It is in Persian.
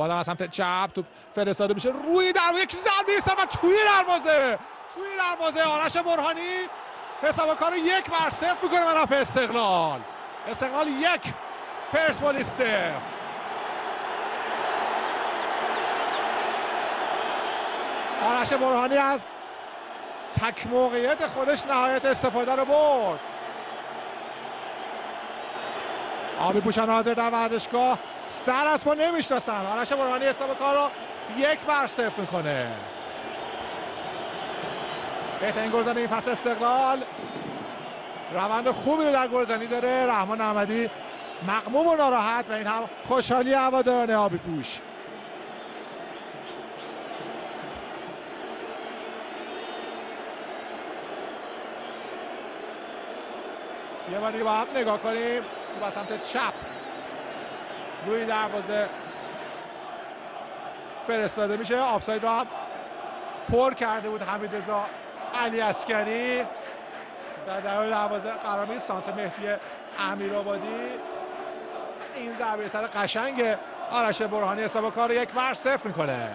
بازم از سمت چپ توپ فرستاده میشه روی دروازه، یک ضربه ایستاد و توی دروازه آرش برهانی حساب کارو 1-0 میکنه منافع استقلال. استقلال 1 پرسپولیس 0. آرش برهانی از تک موقعیت خودش نهایت استفاده رو برد. آبی پوشان حاضر در ورزشگاه سر از پا نمیشناسن. آرش برهانی حساب کار رو 1-0 میکنه. بهترین گلزنی این فصل استقلال، روند خوبی رو در گلزنی داره. رحمان احمدی مغموم و ناراحت و این هم خوشحالی هواداران آبی پوش. یه باری با هم نگاه کنیم. تو با سمت چپ روی دروازه فرستاده میشه. آفساید رو هم پر کرده بود حمیدرضا علی عسکری. در دروازه قرار نیست سانتر مهدی امیرآبادی. این ضربه سر قشنگ آرش برهانی حساب کار 1-0 میکنه.